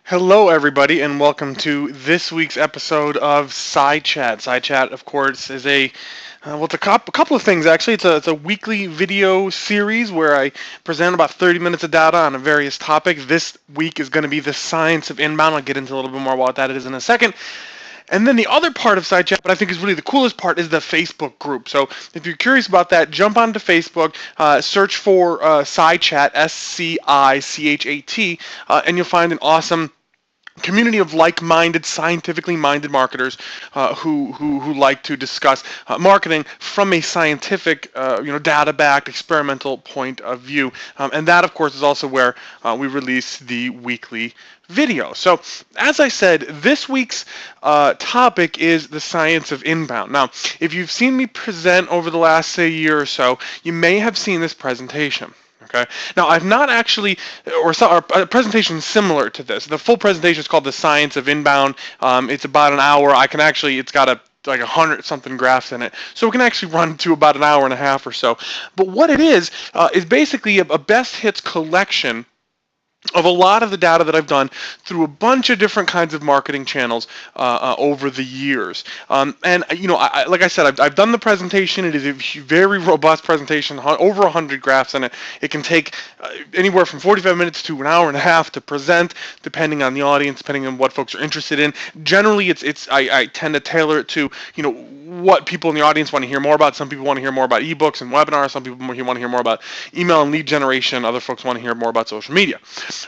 Hello, everybody, and welcome to this week's episode of SciChat. SciChat, of course, is it's a couple of things actually. It's a weekly video series where I present about 30 minutes of data on a various topic. This week is going to be the science of inbound. I'll get into a little bit more about what that is in a second. And then the other part of SciChat, but I think is really the coolest part, is the Facebook group. So if you're curious about that, jump onto Facebook, search for SciChat, SCICHAT, and you'll find an awesome community of like-minded, scientifically minded marketers who like to discuss marketing from a scientific, data-backed, experimental point of view. And that, of course, is also where we release the weekly video. So, as I said, this week's topic is the science of inbound. Now, if you've seen me present over the last, say, year or so, you may have seen this presentation. Okay. Now, I've not actually, or a presentation similar to this. The full presentation is called The Science of Inbound. It's about an hour. It's got like 100 something graphs in it, so it can actually run to about an hour and a half or so. But what it is basically a best hits collection of a lot of the data that I've done through a bunch of different kinds of marketing channels over the years. Like I said, I've done the presentation. It is a very robust presentation, over 100 graphs in it. It can take anywhere from 45 minutes to an hour and a half to present, depending on the audience, depending on what folks are interested in. Generally, I tend to tailor it to what people in the audience want to hear more about. Some people want to hear more about ebooks and webinars. Some people want to hear more about email and lead generation. Other folks want to hear more about social media.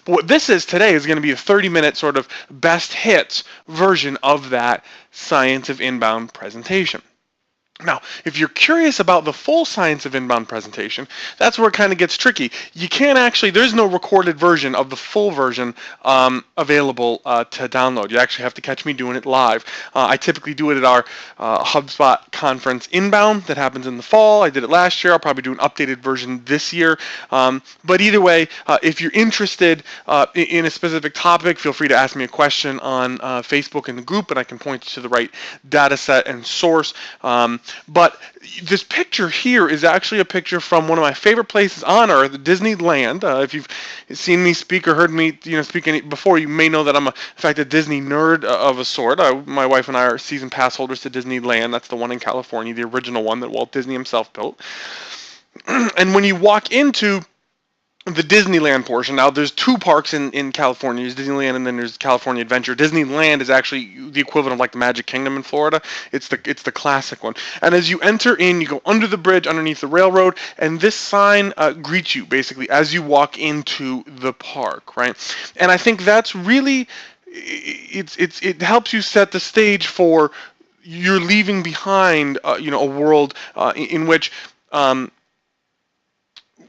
But what this is today is going to be a 30-minute sort of best hits version of that Science of Inbound presentation. Now, if you're curious about the full Science of Inbound presentation, that's where it kind of gets tricky. You can't actually, there's no recorded version of the full version available to download. You actually have to catch me doing it live. I typically do it at our HubSpot conference Inbound that happens in the fall. I did it last year. I'll probably do an updated version this year. But either way, if you're interested in a specific topic, feel free to ask me a question on Facebook in the group, and I can point you to the right data set and source. But this picture here is actually a picture from one of my favorite places on earth, Disneyland. If you've seen me speak or heard me, speak before, you may know that I'm, in fact, a Disney nerd of a sort. My wife and I are season pass holders to Disneyland. That's the one in California, the original one that Walt Disney himself built. And when you walk into the Disneyland portion. Now, there's two parks in California. There's Disneyland and then there's California Adventure. Disneyland is actually the equivalent of like the Magic Kingdom in Florida. It's the classic one. And as you enter in, you go under the bridge, underneath the railroad, and this sign greets you basically as you walk into the park, right? And I think that's really it helps you set the stage for you're leaving behind a world in which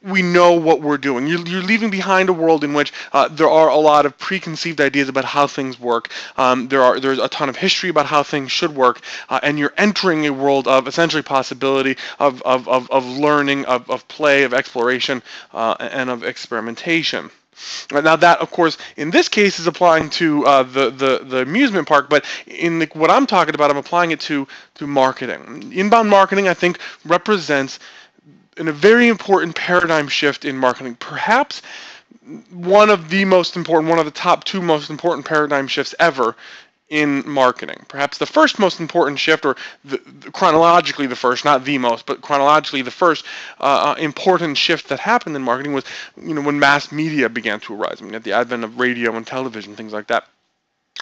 we know what we're doing. You're leaving behind a world in which there are a lot of preconceived ideas about how things work. There's a ton of history about how things should work, and you're entering a world of essentially possibility, of learning, of play, of exploration, and of experimentation. Now that, of course, in this case is applying to the amusement park, but what I'm talking about, I'm applying it to marketing. Inbound marketing, I think, represents in a very important paradigm shift in marketing, perhaps one of the top two most important paradigm shifts ever in marketing. Perhaps the first most important shift, or chronologically the first, not the most, but chronologically the first important shift that happened in marketing was, when mass media began to arise. At the advent of radio and television, things like that.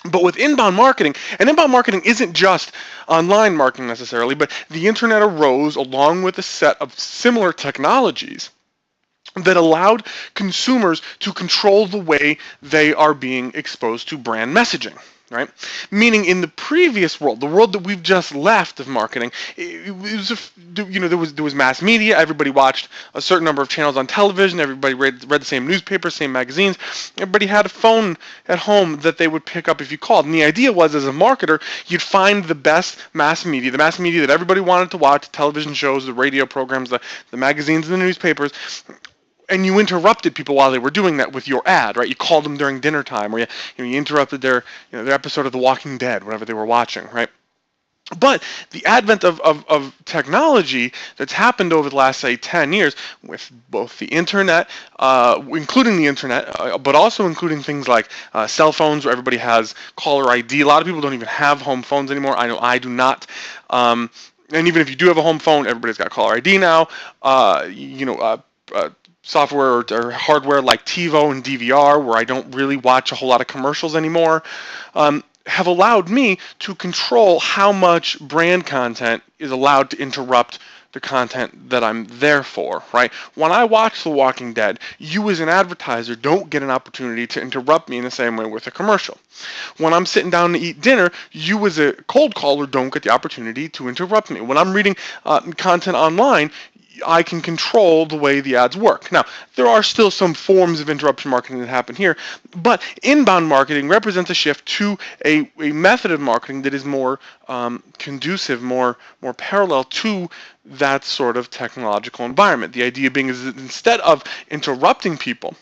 But with inbound marketing, and inbound marketing isn't just online marketing necessarily, but the internet arose along with a set of similar technologies that allowed consumers to control the way they are being exposed to brand messaging. Right? Meaning, in the previous world, the world that we've just left of marketing, there was mass media. Everybody watched a certain number of channels on television. Everybody read the same newspapers, same magazines. Everybody had a phone at home that they would pick up if you called. And the idea was, as a marketer, you'd find the best mass media that everybody wanted to watch: television shows, the radio programs, the magazines, and the newspapers. And you interrupted people while they were doing that with your ad, right? You called them during dinner time, or you interrupted their episode of The Walking Dead, whatever they were watching, right? But the advent of technology that's happened over the last, say, 10 years with both the internet, including the internet, but also including things like cell phones where everybody has caller ID. A lot of people don't even have home phones anymore. I know I do not. And even if you do have a home phone, everybody's got caller ID now. Software or hardware like TiVo and DVR, where I don't really watch a whole lot of commercials anymore, have allowed me to control how much brand content is allowed to interrupt the content that I'm there for, right? When I watch The Walking Dead, you as an advertiser don't get an opportunity to interrupt me in the same way with a commercial. When I'm sitting down to eat dinner, you as a cold caller don't get the opportunity to interrupt me. When I'm reading content online, I can control the way the ads work. Now, there are still some forms of interruption marketing that happen here, but inbound marketing represents a shift to a method of marketing that is more conducive, more parallel to that sort of technological environment. The idea being is that instead of interrupting people,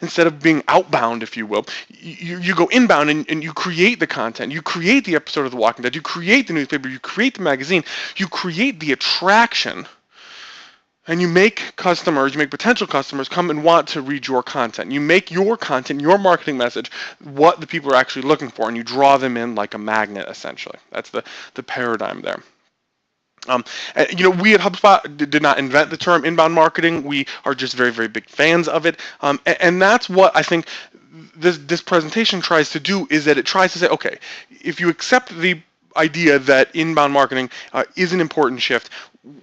instead of being outbound, if you will, you go inbound and you create the content, you create the episode of The Walking Dead, you create the newspaper, you create the magazine, you create the attraction, and you make potential customers come and want to read your content. You make your content, your marketing message, what the people are actually looking for, and you draw them in like a magnet, essentially. That's the paradigm there. We at HubSpot did not invent the term inbound marketing. We are just very, very big fans of it. And that's what I think this presentation tries to do, is that it tries to say, okay, if you accept the idea that inbound marketing is an important shift,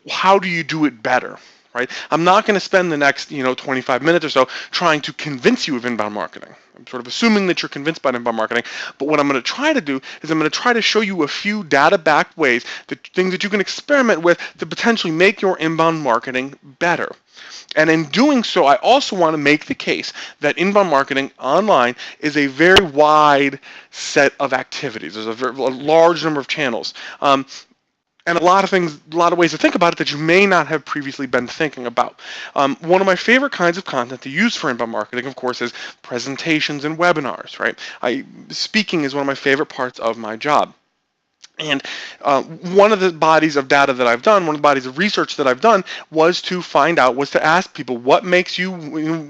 how do you do it better? Right? I'm not going to spend the next 25 minutes or so trying to convince you of inbound marketing. I'm sort of assuming that you're convinced by inbound marketing, but what I'm going to try to do is I'm going to try to show you a few data-backed ways, things that you can experiment with to potentially make your inbound marketing better. And in doing so, I also want to make the case that inbound marketing online is a very wide set of activities. There's a large number of channels. And a lot of ways to think about it that you may not have previously been thinking about. One of my favorite kinds of content to use for inbound marketing, of course, is presentations and webinars, right? Speaking is one of my favorite parts of my job. And one of the bodies of data that I've done, one of the bodies of research that I've done was to ask people what makes you,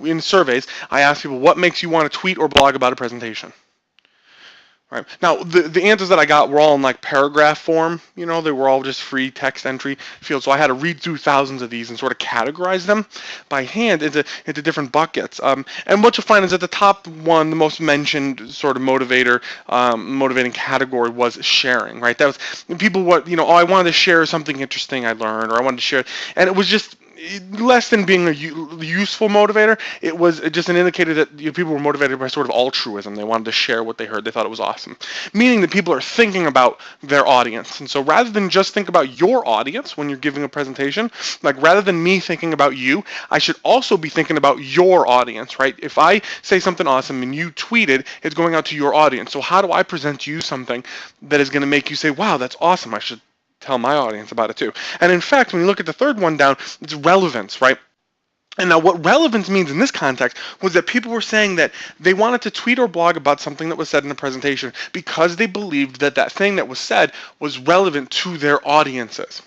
in surveys, I asked people what makes you want to tweet or blog about a presentation. Right. Now, the answers that I got were all in like paragraph form. They were all just free text entry fields. So I had to read through thousands of these and sort of categorize them by hand into different buckets. And what you'll find is that the top one, the most mentioned sort of motivating category was sharing. Right. That was people I wanted to share something interesting I learned, or I wanted to share, and it was just less than being a useful motivator. It was just an indicator that people were motivated by sort of altruism. They wanted to share what they heard. They thought it was awesome. Meaning that people are thinking about their audience. And so rather than just think about your audience when you're giving a presentation, like rather than me thinking about you, I should also be thinking about your audience, right? If I say something awesome and you tweet it, it's going out to your audience. So how do I present to you something that is going to make you say, wow, that's awesome. I should tell my audience about it too. And in fact, when you look at the third one down, it's relevance, right? And now what relevance means in this context was that people were saying that they wanted to tweet or blog about something that was said in a presentation because they believed that that thing that was said was relevant to their audiences.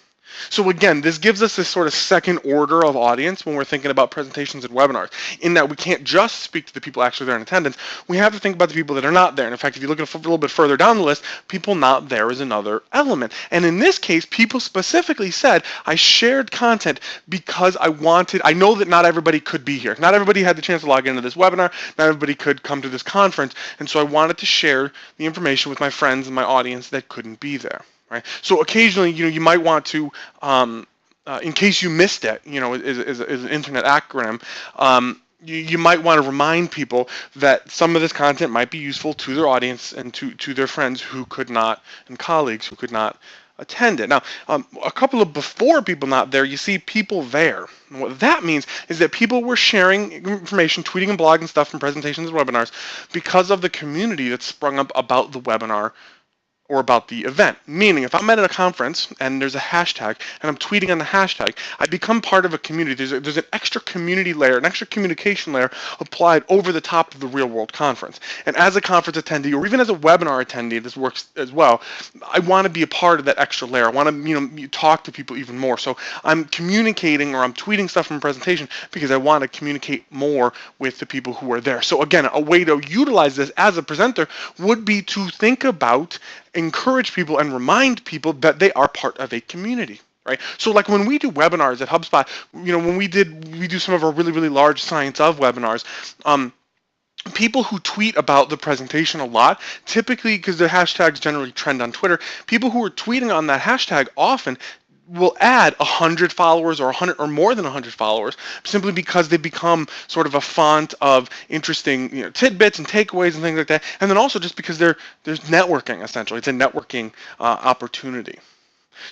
So again, this gives us this sort of second order of audience when we're thinking about presentations and webinars, in that we can't just speak to the people actually there in attendance. We have to think about the people that are not there. And in fact, if you look a little bit further down the list, people not there is another element. And in this case, people specifically said, I shared content because I know that not everybody could be here. Not everybody had the chance to log into this webinar. Not everybody could come to this conference. And so I wanted to share the information with my friends and my audience that couldn't be there. Right. So occasionally, you might want to, in case you missed it, is an internet acronym. You might want to remind people that some of this content might be useful to their audience and to their friends who could not, and colleagues who could not attend it. Now, a couple of before people not there, you see people there. And what that means is that people were sharing information, tweeting and blogging stuff from presentations and webinars because of the community that sprung up about the webinar or about the event. Meaning, if I'm at a conference and there's a hashtag and I'm tweeting on the hashtag, I become part of a community. There's an extra community layer, an extra communication layer applied over the top of the real world conference. And as a conference attendee, or even as a webinar attendee, this works as well. I want to be a part of that extra layer. I want to, talk to people even more. So I'm communicating or I'm tweeting stuff from a presentation because I want to communicate more with the people who are there. So again, a way to utilize this as a presenter would be to think about, encourage people, and remind people that they are part of a community. Right. So like when we do webinars at HubSpot, when we do some of our really, really large Science of webinars, people who tweet about the presentation a lot, typically because the hashtags generally trend on Twitter, people who are tweeting on that hashtag often will add 100 followers or 100 or more than 100 followers, simply because they become sort of a font of interesting tidbits and takeaways and things like that. And then also just because there's networking, essentially. It's a networking opportunity.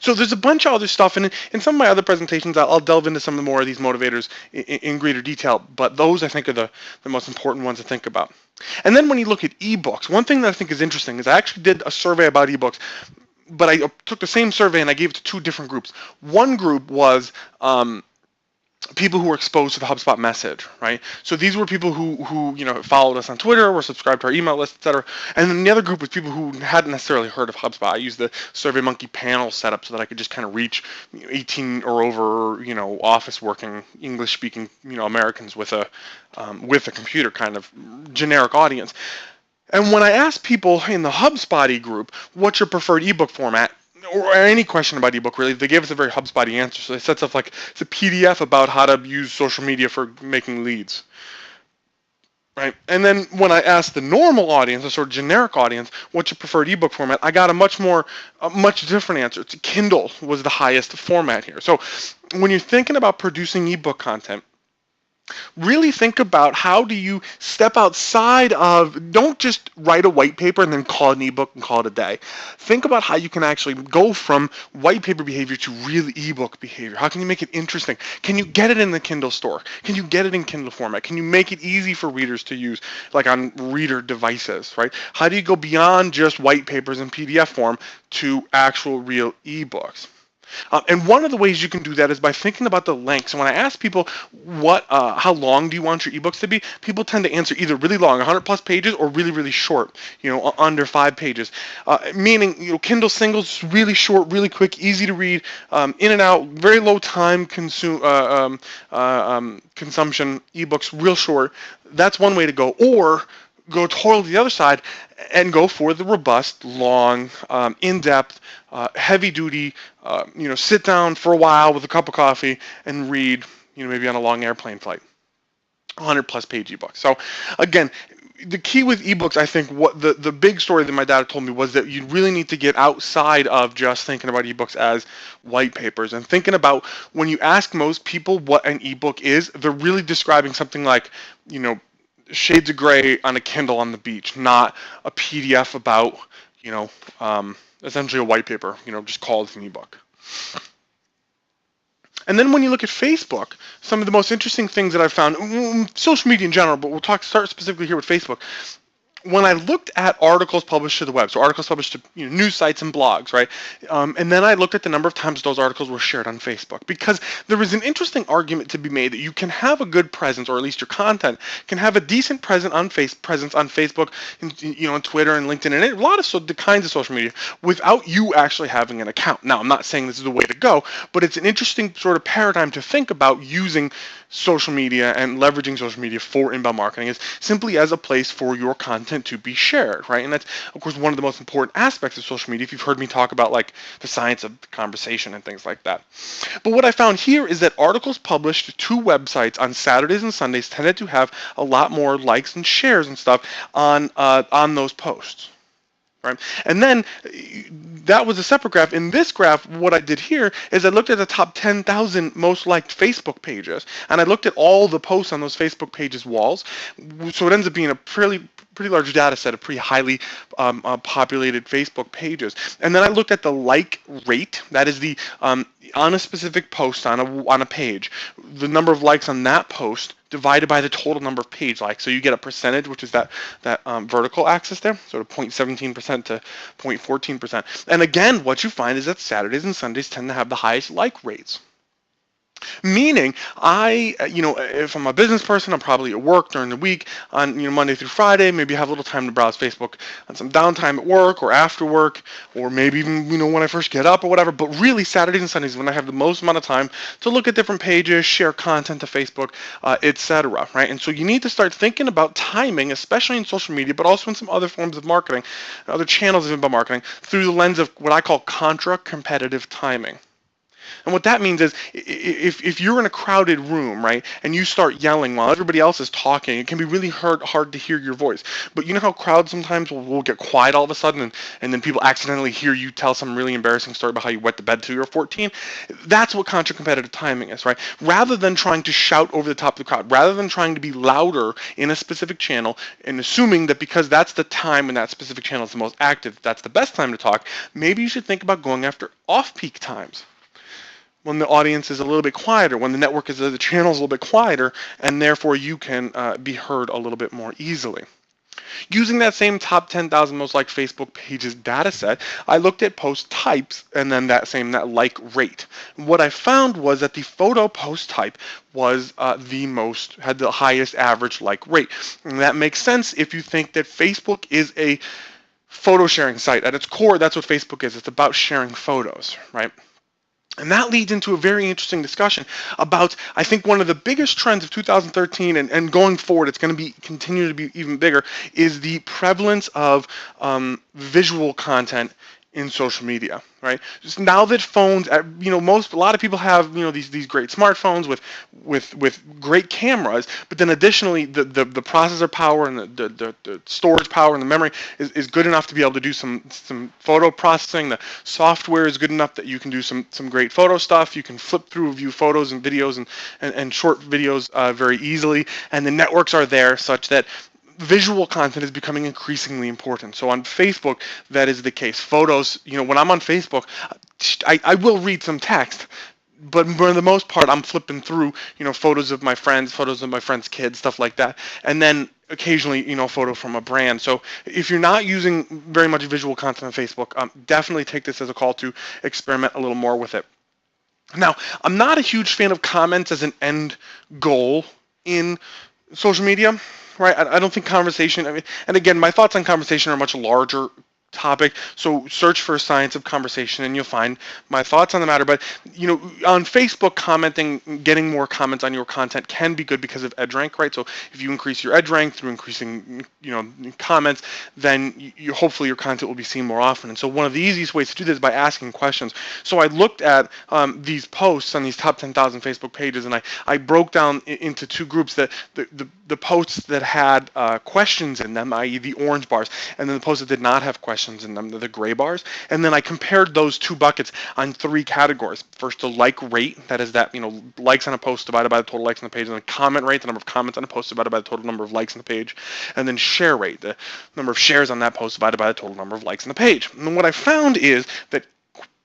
So there's a bunch of other stuff, and in some of my other presentations, I'll delve into some of the more of these motivators in greater detail, but those I think are the most important ones to think about. And then when you look at ebooks, one thing that I think is interesting is I actually did a survey about ebooks, but I took the same survey and I gave it to two different groups. One group was people who were exposed to the HubSpot message, right? So these were people who followed us on Twitter, were subscribed to our email list, etc. And then the other group was people who hadn't necessarily heard of HubSpot. I used the SurveyMonkey panel setup so that I could just kind of reach 18 or over, office working, English speaking, Americans with a computer, kind of generic audience. And when I asked people in the HubSpot group, what's your preferred ebook format, or any question about ebook, really, they gave us a very HubSpot answer. So they said stuff like, it's a PDF about how to use social media for making leads, right? And then when I asked the normal audience, a sort of generic audience, what's your preferred ebook format, I got a much different answer. It's Kindle was the highest format here. So when you're thinking about producing ebook content, really think about how do you step outside of, don't just write a white paper and then call it an ebook and call it a day. Think about how you can actually go from white paper behavior to real ebook behavior. How can you make it interesting? Can you get it in the Kindle store? Can you get it in Kindle format? Can you make it easy for readers to use, like on reader devices, right? How do you go beyond just white papers in PDF form to actual real ebooks? And one of the ways you can do that is by thinking about the length. So when I ask people how long do you want your ebooks to be, people tend to answer either really long, 100 plus pages, or really, really short, under 5 pages. Meaning, Kindle singles, really short, really quick, easy to read, in and out, very low time consumption. Ebooks, real short. That's one way to go. Or go totally the other side and go for the robust, long, in-depth, heavy-duty, sit down for a while with a cup of coffee and read, maybe on a long airplane flight, 100-plus page ebook. So again, the key with ebooks, I think, what the big story that my dad told me was that you really need to get outside of just thinking about ebooks as white papers and thinking about, when you ask most people what an ebook is, they're really describing something like, shades of gray on a Kindle on the beach, not a PDF about, essentially a white paper, just called an ebook. And then when you look at Facebook, some of the most interesting things that I've found, social media in general, but we'll start specifically here with Facebook. When I looked at articles published to the web, so articles published to news sites and blogs, right? And then I looked at the number of times those articles were shared on Facebook, because there was an interesting argument to be made that you can have a good presence, or at least your content can have a decent presence on Facebook, and Twitter and LinkedIn, and a lot of the kinds of social media, without you actually having an account. Now, I'm not saying this is the way to go, but it's an interesting sort of paradigm to think about using social media and leveraging social media for inbound marketing, is simply as a place for your content to be shared, right? And that's, of course, one of the most important aspects of social media, if you've heard me talk about like the science of conversation and things like that. But what I found here is that articles published to websites on Saturdays and Sundays tended to have a lot more likes and shares and stuff on those posts. Right? And then that was a separate graph. In this graph, what I did here is I looked at the top 10,000 most liked Facebook pages, and I looked at all the posts on those Facebook pages' walls. So it ends up being a pretty large data set of pretty highly populated Facebook pages. And then I looked at the like rate, that is the on a specific post on a page, the number of likes on that post divided by the total number of page likes. So you get a percentage, which is that vertical axis there, sort of 0.17% to 0.14%. And again, what you find is that Saturdays and Sundays tend to have the highest like rates. Meaning, if I'm a business person, I'm probably at work during the week on, Monday through Friday. Maybe I have a little time to browse Facebook on some downtime at work or after work, or maybe even, when I first get up or whatever. But really, Saturdays and Sundays is when I have the most amount of time to look at different pages, share content to Facebook, etc. Right? And so you need to start thinking about timing, especially in social media, but also in some other forms of marketing, other channels of inbound marketing, through the lens of what I call contra-competitive timing. And what that means is if you're in a crowded room, right, and you start yelling while everybody else is talking, it can be really hard to hear your voice. But you know how crowds sometimes will get quiet all of a sudden, and then people accidentally hear you tell some really embarrassing story about how you wet the bed till you were 14? That's what contra-competitive timing is, right? Rather than trying to shout over the top of the crowd, rather than trying to be louder in a specific channel and assuming that because that's the time when that specific channel is the most active, that's the best time to talk, maybe you should think about going after off-peak times, when the audience is a little bit quieter, when the channel is a little bit quieter, and therefore you can be heard a little bit more easily. Using that same top 10,000 most liked Facebook pages data set, I looked at post types and then that like rate. What I found was that the photo post type was had the highest average like rate. And that makes sense if you think that Facebook is a photo sharing site. At its core, that's what Facebook is. It's about sharing photos, right? And that leads into a very interesting discussion about, I think, one of the biggest trends of 2013 and going forward, it's going to continue to be even bigger, is the prevalence of visual content in social media, right? Just now that phones, a lot of people have, these great smartphones with great cameras, but then additionally the processor power and the storage power and the memory is good enough to be able to do some photo processing. The software is good enough that you can do some great photo stuff. You can flip through, view photos and videos and short videos very easily, and the networks are there such that visual content is becoming increasingly important. So on Facebook, that is the case. Photos, when I'm on Facebook, I will read some text, but for the most part, I'm flipping through, photos of my friends' kids, stuff like that. And then occasionally, a photo from a brand. So if you're not using very much visual content on Facebook, definitely take this as a call to experiment a little more with it. Now, I'm not a huge fan of comments as an end goal in social media. Right, I don't think conversation. And again, my thoughts on conversation are a much larger topic. So search for Science of Conversation, and you'll find my thoughts on the matter. But on Facebook, commenting, getting more comments on your content can be good because of EdgeRank, right? So if you increase your EdgeRank through increasing, comments, then hopefully your content will be seen more often. And so one of the easiest ways to do this is by asking questions. So I looked at these posts on these top 10,000 Facebook pages, and I broke down into two groups: that the posts that had questions in them, i.e. the orange bars, and then the posts that did not have questions in them, the gray bars. And then I compared those two buckets on three categories. First, the like rate, that is that, likes on a post divided by the total likes on the page, and then comment rate, the number of comments on a post divided by the total number of likes on the page, and then share rate, the number of shares on that post divided by the total number of likes on the page. And what I found is that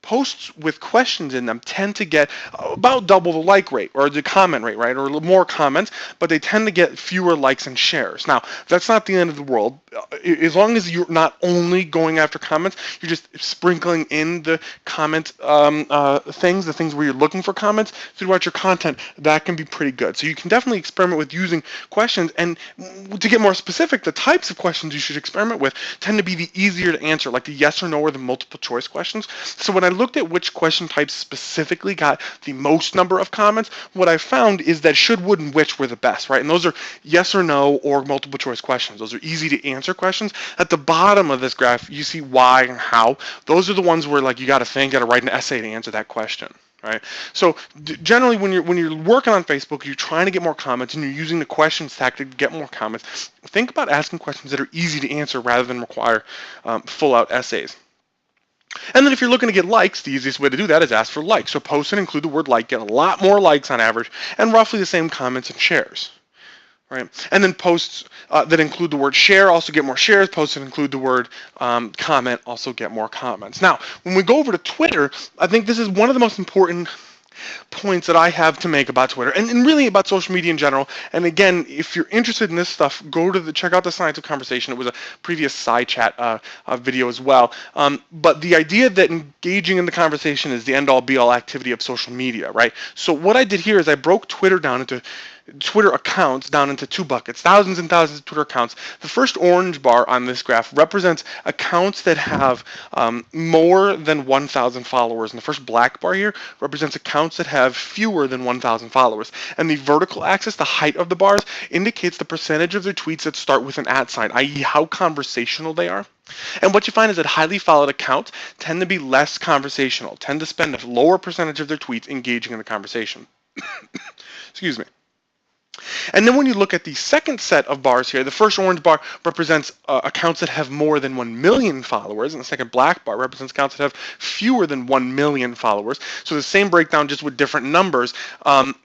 posts with questions in them tend to get about double the like rate or the comment rate, right? Or a little more comments, but they tend to get fewer likes and shares. Now, that's not the end of the world. As long as you're not only going after comments, you're just sprinkling in the comment the things where you're looking for comments throughout your content, that can be pretty good. So you can definitely experiment with using questions. And to get more specific, the types of questions you should experiment with tend to be the easier to answer, like the yes or no or the multiple choice questions. So when I looked at which question types specifically got the most number of comments, what I found is that should, would, and which were the best, right? And those are yes or no or multiple choice questions. Those are easy to answer questions. At the bottom of this graph, you see why and how. Those are the ones where you got to write an essay to answer that question. Right. So generally, when you're working on Facebook, you're trying to get more comments, and you're using the questions tactic to get more comments. Think about asking questions that are easy to answer rather than require full-out essays. And then if you're looking to get likes, the easiest way to do that is ask for likes. So posts that include the word like get a lot more likes on average, and roughly the same comments and shares. Right. And then posts that include the word share also get more shares. Posts that include the word comment also get more comments. Now, when we go over to Twitter, I think this is one of the most important points that I have to make about Twitter and really about social media in general. And again, if you're interested in this stuff, check out the Science of Conversation. It was a previous SciChat video as well. But the idea that engaging in the conversation is the end-all be-all activity of social media, right? So what I did here is I broke Twitter accounts down into two buckets, thousands and thousands of Twitter accounts. The first orange bar on this graph represents accounts that have more than 1,000 followers, and the first black bar here represents accounts that have fewer than 1,000 followers. And the vertical axis, the height of the bars, indicates the percentage of their tweets that start with an @ sign, i.e. how conversational they are. And what you find is that highly followed accounts tend to be less conversational, tend to spend a lower percentage of their tweets engaging in the conversation. Excuse me. And then when you look at the second set of bars here, the first orange bar represents accounts that have more than 1 million followers, and the second black bar represents accounts that have fewer than 1 million followers. So the same breakdown, just with different numbers.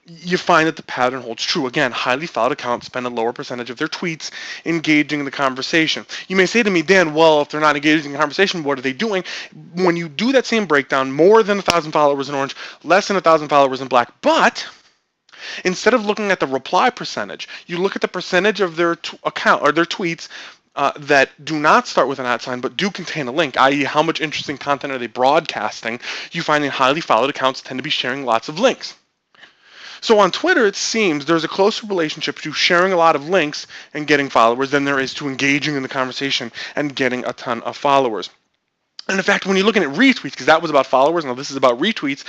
You find that the pattern holds true. Again, highly followed accounts spend a lower percentage of their tweets engaging in the conversation. You may say to me, Dan, well, if they're not engaging in the conversation, what are they doing? When you do that same breakdown, more than 1,000 followers in orange, less than 1,000 followers in black, but instead of looking at the reply percentage, you look at the percentage of their account or their tweets that do not start with an @ sign but do contain a link, i.e. how much interesting content are they broadcasting. You find that highly followed accounts tend to be sharing lots of links. So on Twitter, it seems there's a closer relationship to sharing a lot of links and getting followers than there is to engaging in the conversation and getting a ton of followers. And in fact, when you're looking at retweets, because that was about followers, now this is about retweets,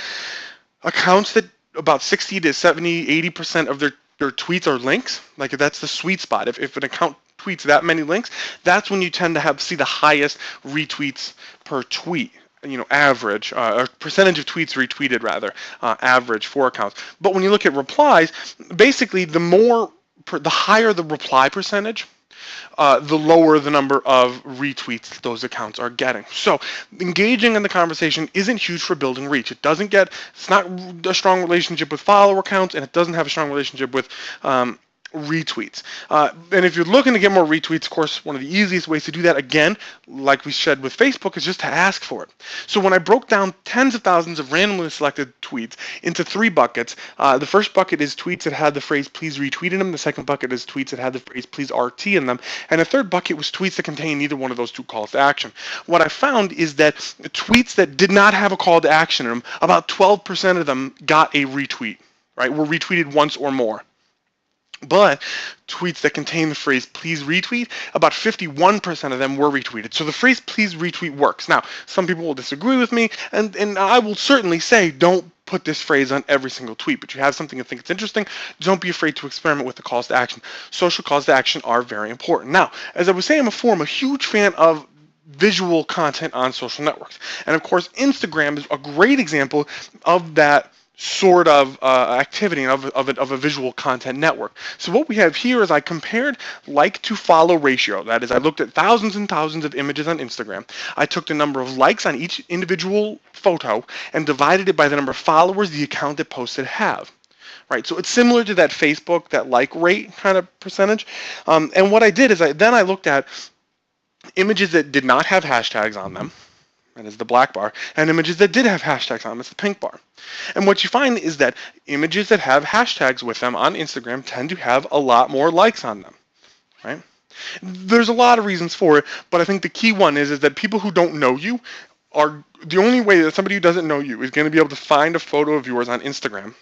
accounts that about 60 to 70, 80% of their tweets are links. Like that's the sweet spot. If an account tweets that many links, that's when you tend to see the highest retweets per tweet. Average, or percentage of tweets retweeted rather, average for accounts. But when you look at replies, basically the higher the reply percentage, the lower the number of retweets those accounts are getting. So engaging in the conversation isn't huge for building reach. It's not a strong relationship with follower counts, and it doesn't have a strong relationship with retweets. And if you're looking to get more retweets, of course, one of the easiest ways to do that, again, like we said with Facebook, is just to ask for it. So when I broke down tens of thousands of randomly selected tweets into three buckets, the first bucket is tweets that had the phrase please retweet in them. The second bucket is tweets that had the phrase please RT in them. And the third bucket was tweets that contained neither one of those two calls to action. What I found is that tweets that did not have a call to action in them, about 12% of them got a retweet, right? Were retweeted once or more. But tweets that contain the phrase please retweet, about 51% of them were retweeted. So the phrase please retweet works. Now, some people will disagree with me, and I will certainly say don't put this phrase on every single tweet, but you have something to think it's interesting, don't be afraid to experiment with the calls to action. Social calls to action are very important. Now, as I was saying before, I'm a huge fan of visual content on social networks. And of course, Instagram is a great example of that sort of activity of a visual content network. So what we have here is I compared like to follow ratio. That is, I looked at thousands and thousands of images on Instagram. I took the number of likes on each individual photo and divided it by the number of followers the account that posted have. Right, so it's similar to that Facebook, that like rate kind of percentage. And what I did is I looked at images that did not have hashtags on them. That is the black bar, and images that did have hashtags on them, it's the pink bar. And what you find is that images that have hashtags with them on Instagram tend to have a lot more likes on them, right? There's a lot of reasons for it, but I think the key one is that people who don't know you are, the only way that somebody who doesn't know you is going to be able to find a photo of yours on Instagram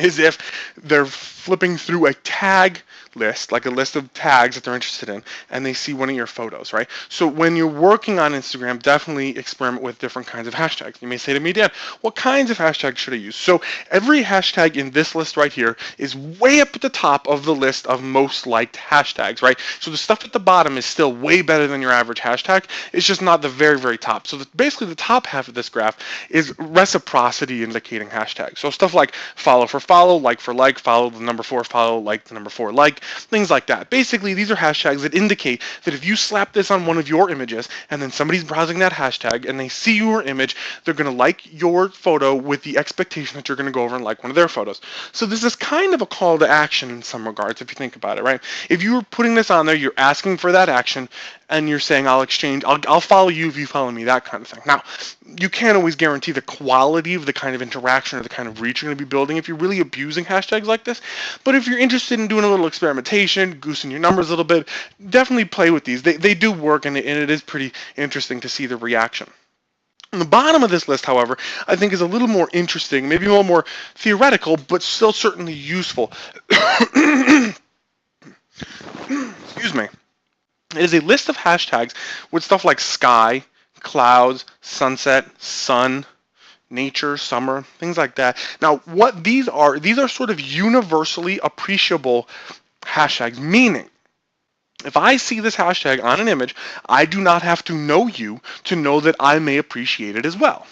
is if they're flipping through a tag list, like a list of tags that they're interested in, and they see one of your photos, right? So when you're working on Instagram, definitely experiment with different kinds of hashtags. You may say to me, Dan, what kinds of hashtags should I use? So every hashtag in this list right here is way up at the top of the list of most liked hashtags, right? So the stuff at the bottom is still way better than your average hashtag. It's just not the very, very top. So basically the top half of this graph is reciprocity indicating hashtags. So stuff like follow for follow, like for like, follow the number 4, follow, like the number 4, like, things like that. Basically, these are hashtags that indicate that if you slap this on one of your images and then somebody's browsing that hashtag and they see your image, they're going to like your photo with the expectation that you're going to go over and like one of their photos. So this is kind of a call to action in some regards, if you think about it, right? If you're putting this on there, you're asking for that action. and you're saying I'll follow you if you follow me, that kind of thing. Now, you can't always guarantee the quality of the kind of interaction or the kind of reach you're going to be building if you're really abusing hashtags like this. But if you're interested in doing a little experimentation, goosing your numbers a little bit, definitely play with these. They do work, and it is pretty interesting to see the reaction. On the bottom of this list, however, I think is a little more interesting, maybe a little more theoretical, but still certainly useful. Excuse me. It is a list of hashtags with stuff like sky, clouds, sunset, sun, nature, summer, things like that. Now, what these are sort of universally appreciable hashtags, meaning if I see this hashtag on an image, I do not have to know you to know that I may appreciate it as well.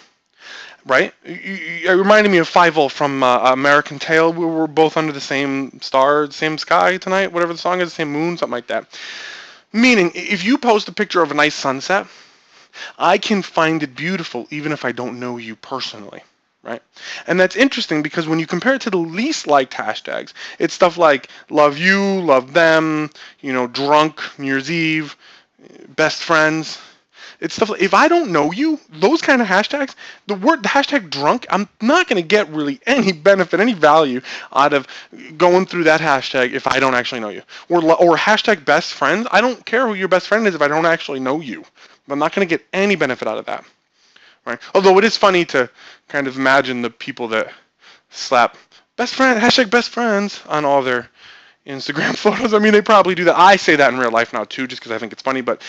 Right? It reminded me of Fievel from American Tail. We were both under the same star, same sky tonight, whatever the song is, same moon, something like that. Meaning, if you post a picture of a nice sunset, I can find it beautiful even if I don't know you personally, right? And that's interesting because when you compare it to the least liked hashtags, it's stuff like love you, love them, drunk, New Year's Eve, best friends. It's stuff like, if I don't know you, those kind of hashtags, the hashtag drunk, I'm not going to get really any benefit, any value out of going through that hashtag if I don't actually know you. Or hashtag best friends, I don't care who your best friend is if I don't actually know you. I'm not going to get any benefit out of that. Right? Although it is funny to kind of imagine the people that slap hashtag best friends on all their Instagram photos. I mean, they probably do that. I say that in real life now too, just because I think it's funny, but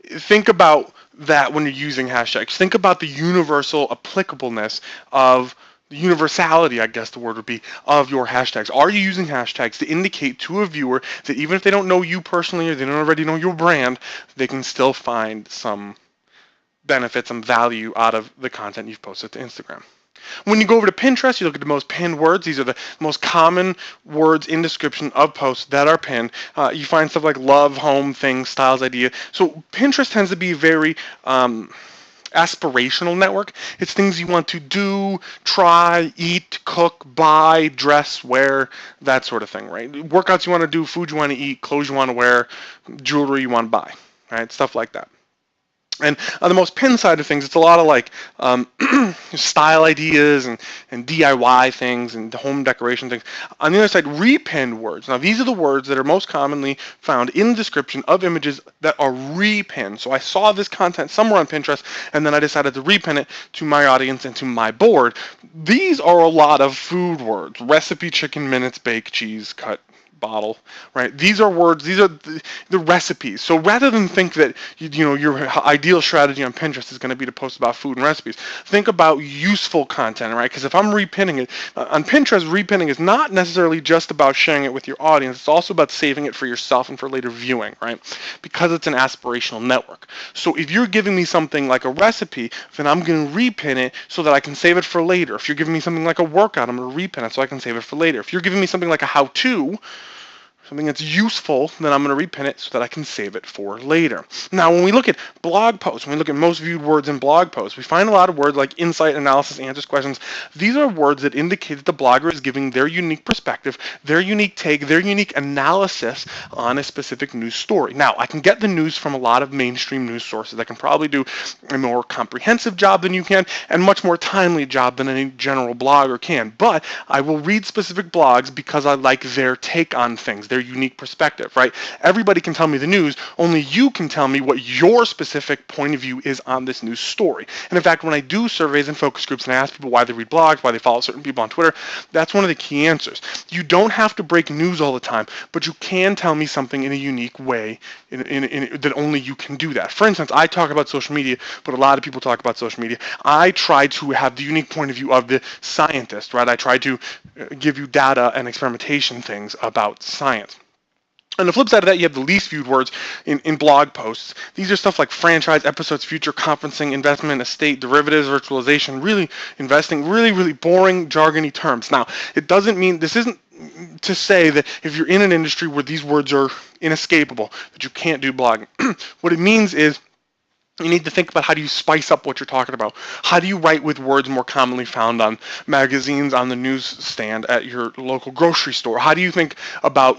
think about that when you're using hashtags. Think about the universal applicableness of the universality, I guess the word would be, of your hashtags. Are you using hashtags to indicate to a viewer that even if they don't know you personally or they don't already know your brand, they can still find some benefit, some value out of the content you've posted to Instagram? When you go over to Pinterest, you look at the most pinned words. These are the most common words in description of posts that are pinned. You find stuff like love, home, things, styles, idea. So Pinterest tends to be very aspirational network. It's things you want to do, try, eat, cook, buy, dress, wear, that sort of thing, right? Workouts you want to do, food you want to eat, clothes you want to wear, jewelry you want to buy, right? Stuff like that. And on the most pinned side of things, it's a lot of like style ideas and DIY things and home decoration things. On the other side, repinned words. Now, these are the words that are most commonly found in the description of images that are repinned. So I saw this content somewhere on Pinterest, and then I decided to repin it to my audience and to my board. These are a lot of food words: recipe, chicken minutes, bake, cheese, cut, bottle, right? These are words, these are the recipes. So rather than think that your ideal strategy on Pinterest is going to be to post about food and recipes, think about useful content, right? Because if I'm repinning it on Pinterest, repinning is not necessarily just about sharing it with your audience. It's also about saving it for yourself and for later viewing, right? Because it's an aspirational network. So if you're giving me something like a recipe, then I'm going to repin it so that I can save it for later. If you're giving me something like a workout, I'm going to repin it so I can save it for later. If you're giving me something like a how-to, something that's useful, then I'm going to repin it so that I can save it for later. Now, when we look at blog posts, when we look at most viewed words in blog posts, we find a lot of words like insight, analysis, answers, questions. These are words that indicate that the blogger is giving their unique perspective, their unique take, their unique analysis on a specific news story. Now, I can get the news from a lot of mainstream news sources. I can probably do a more comprehensive job than you can and much more timely job than any general blogger can. But I will read specific blogs because I like their take on things, their unique perspective, right? Everybody can tell me the news, only you can tell me what your specific point of view is on this news story. And in fact, when I do surveys and focus groups and I ask people why they read blogs, why they follow certain people on Twitter, that's one of the key answers. You don't have to break news all the time, but you can tell me something in a unique way that only you can do that. For instance, I talk about social media, but a lot of people talk about social media. I try to have the unique point of view of the scientist, right? I try to give you data and experimentation things about science. On the flip side of that, you have the least viewed words in blog posts. These are stuff like franchise, episodes, future, conferencing, investment, estate, derivatives, virtualization, really investing, really, really boring, jargony terms. Now, it doesn't mean, this isn't to say that if you're in an industry where these words are inescapable, that you can't do blogging. What it means is you need to think about how do you spice up what you're talking about. How do you write with words more commonly found on magazines, on the newsstand, at your local grocery store? How do you think about,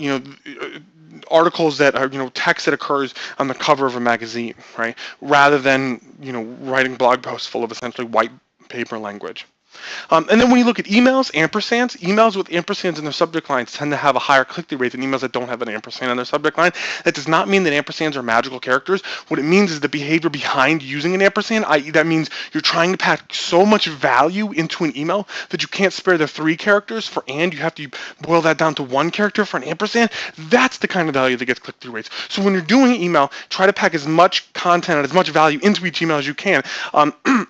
articles that are, text that occurs on the cover of a magazine, right? Rather than, writing blog posts full of essentially white paper language. And then when you look at emails with ampersands in their subject lines tend to have a higher click-through rate than emails that don't have an ampersand in their subject line. That does not mean that ampersands are magical characters. What it means is the behavior behind using an ampersand, i.e. that means you're trying to pack so much value into an email that you can't spare the 3 characters for and, you have to boil that down to 1 character for an ampersand. That's the kind of value that gets click-through rates. So when you're doing email, try to pack as much content and as much value into each email as you can,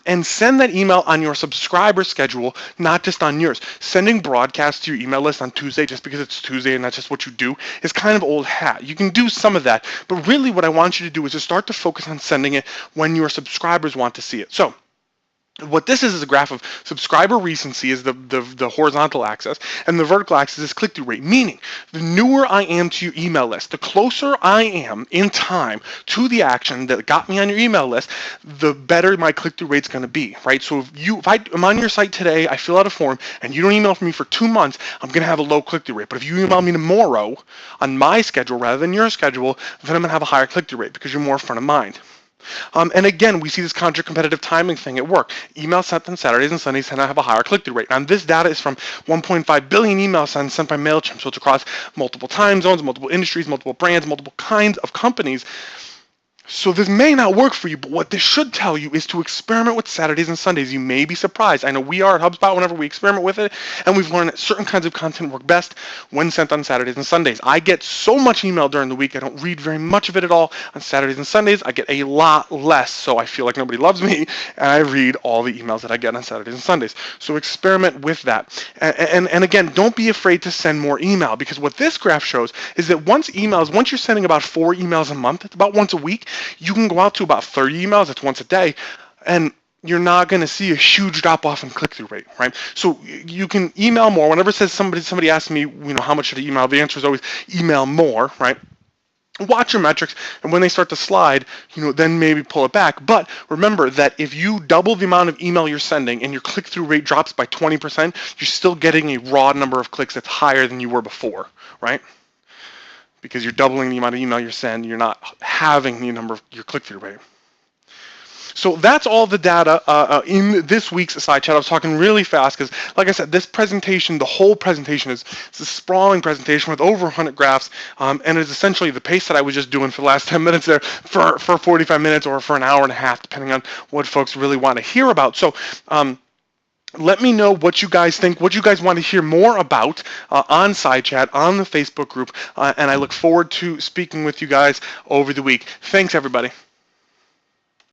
and send that email on your subscriber schedule, not just on yours. Sending broadcasts to your email list on Tuesday just because it's Tuesday and that's just what you do is kind of old hat. You can do some of that, but really what I want you to do is to start to focus on sending it when your subscribers want to see it. So what this is a graph of subscriber recency is the horizontal axis, and the vertical axis is click-through rate, meaning the newer I am to your email list, the closer I am in time to the action that got me on your email list, the better my click-through rate's going to be, right? So if I'm on your site today, I fill out a form, and you don't email from me for 2 months, I'm going to have a low click-through rate. But if you email me tomorrow on my schedule rather than your schedule, then I'm going to have a higher click-through rate because you're more front of mind. And again, we see this contra-competitive timing thing at work. Emails sent on Saturdays and Sundays tend to have a higher click-through rate. And this data is from 1.5 billion emails sent by MailChimp, so it's across multiple time zones, multiple industries, multiple brands, multiple kinds of companies. So this may not work for you, but what this should tell you is to experiment with Saturdays and Sundays. You may be surprised. I know we are at HubSpot whenever we experiment with it, and we've learned that certain kinds of content work best when sent on Saturdays and Sundays. I get so much email during the week, I don't read very much of it at all. On Saturdays and Sundays, I get a lot less, so I feel like nobody loves me, and I read all the emails that I get on Saturdays and Sundays. So experiment with that. And again, don't be afraid to send more email, because what this graph shows is that once you're sending about 4 emails a month, it's about once a week, you can go out to about 30 emails, that's once a day, and you're not going to see a huge drop-off in click-through rate, right? So you can email more. Whenever it says somebody asks me, how much should I email, the answer is always email more, right? Watch your metrics, and when they start to slide, then maybe pull it back. But remember that if you double the amount of email you're sending and your click-through rate drops by 20%, you're still getting a raw number of clicks that's higher than you were before, right? Because you're doubling the amount of email you're sending, you're not having the number of your click-through rate. So that's all the data in this week's side chat. I was talking really fast because, like I said, this presentation, the whole presentation is a sprawling presentation with over 100 graphs, and it's essentially the pace that I was just doing for the last 10 minutes there for 45 minutes or for an hour and a half, depending on what folks really want to hear about. So let me know what you guys think, what you guys want to hear more about on SideChat, on the Facebook group, and I look forward to speaking with you guys over the week. Thanks, everybody.